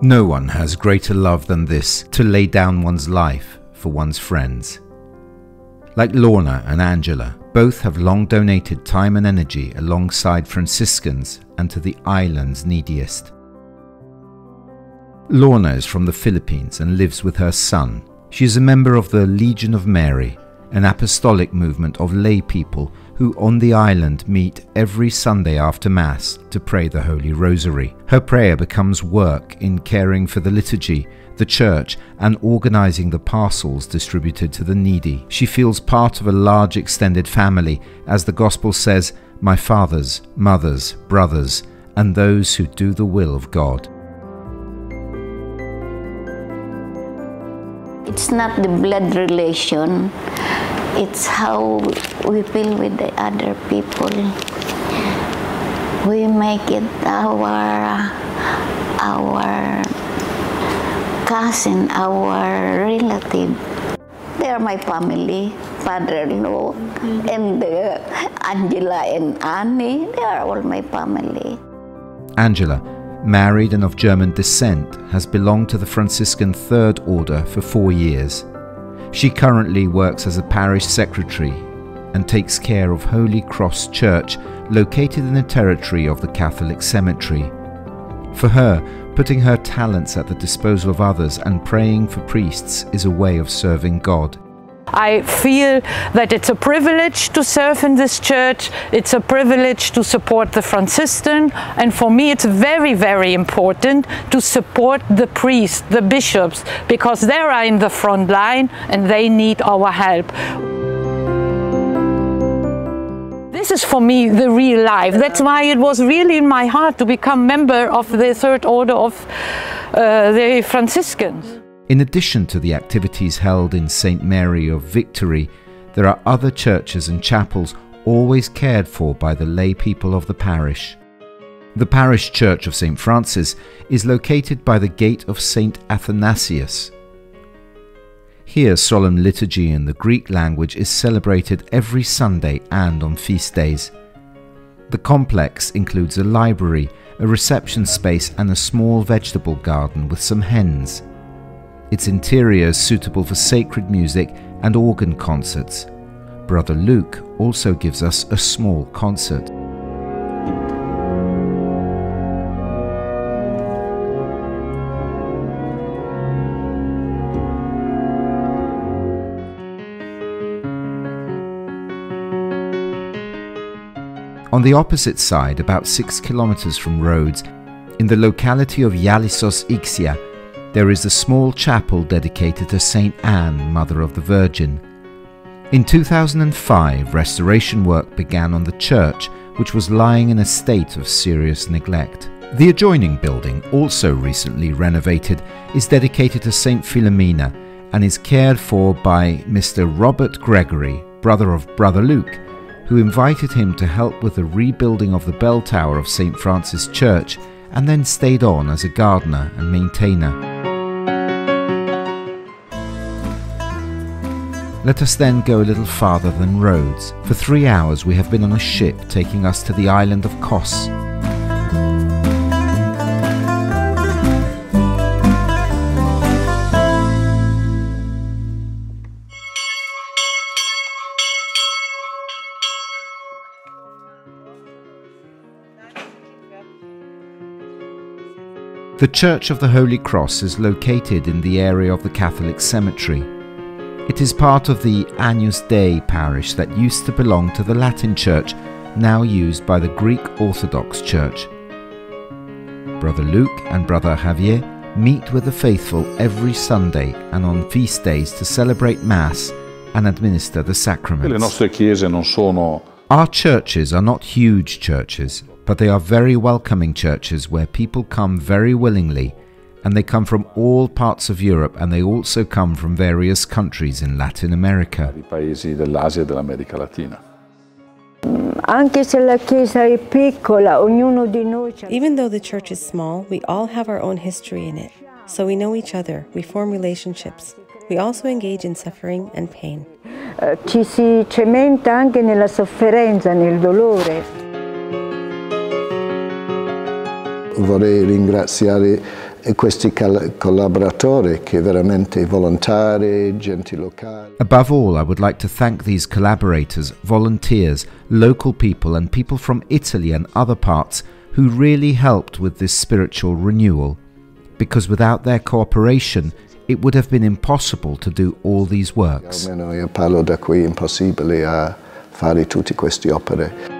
No one has greater love than this, to lay down one's life for one's friends. Like Lorna and Angela, both have long donated time and energy alongside Franciscans and to the island's neediest. Lorna is from the Philippines and lives with her son. She is a member of the Legion of Mary, an apostolic movement of lay people who on the island meet every Sunday after Mass to pray the Holy Rosary. Her prayer becomes work in caring for the liturgy, the church, and organizing the parcels distributed to the needy. She feels part of a large extended family, as the Gospel says, "My fathers, mothers, brothers, and those who do the will of God." It's not the blood relation, it's how we feel with the other people. We make it our cousin, our relative. They are my family, father-in-law, and Angela and Annie, they are all my family. Angela, married and of German descent, has belonged to the Franciscan Third Order for 4 years. She currently works as a parish secretary and takes care of Holy Cross Church, located in the territory of the Catholic Cemetery. For her, putting her talents at the disposal of others and praying for priests is a way of serving God. I feel that it's a privilege to serve in this church, it's a privilege to support the Franciscan, and for me it's very, very important to support the priests, the bishops, because they are in the front line and they need our help. This is for me the real life. That's why it was really in my heart to become member of the Third Order of the Franciscans. In addition to the activities held in St. Mary of Victory, there are other churches and chapels always cared for by the lay people of the parish. The parish church of St. Francis is located by the gate of St. Athanasius. Here, solemn liturgy in the Greek language is celebrated every Sunday and on feast days. The complex includes a library, a reception space and a small vegetable garden with some hens. Its interior is suitable for sacred music and organ concerts. Brother Luke also gives us a small concert. On the opposite side, about 6 kilometers from Rhodes, in the locality of Yalissos Ixia, there is a small chapel dedicated to St. Anne, Mother of the Virgin. In 2005, restoration work began on the church, which was lying in a state of serious neglect. The adjoining building, also recently renovated, is dedicated to St. Philomena and is cared for by Mr. Robert Gregory, brother of Brother Luke, who invited him to help with the rebuilding of the bell tower of St. Francis Church and then stayed on as a gardener and maintainer. Let us then go a little farther than Rhodes. For 3 hours we have been on a ship taking us to the island of Kos. The Church of the Holy Cross is located in the area of the Catholic Cemetery. It is part of the Agnus Dei parish that used to belong to the Latin Church, now used by the Greek Orthodox Church. Brother Luke and Brother Javier meet with the faithful every Sunday and on feast days to celebrate Mass and administer the sacraments. Our churches are not huge churches, but they are very welcoming churches where people come very willingly, and they come from all parts of Europe, and they also come from various countries in Latin America. Even though the church is small, we all have our own history in it. So we know each other, we form relationships. We also engage in suffering and pain. Ci si cementa anche nella sofferenza, nel dolore. Vorrei ringraziare questi collaboratori che veramente volontari, gente locali. Above all, I would like to thank these collaborators, volunteers, local people and people from Italy and other parts who really helped with this spiritual renewal, because without their cooperation it would have been impossible to do all these works. Almeno io parlo da qui, impossibile a fare tutte queste opere.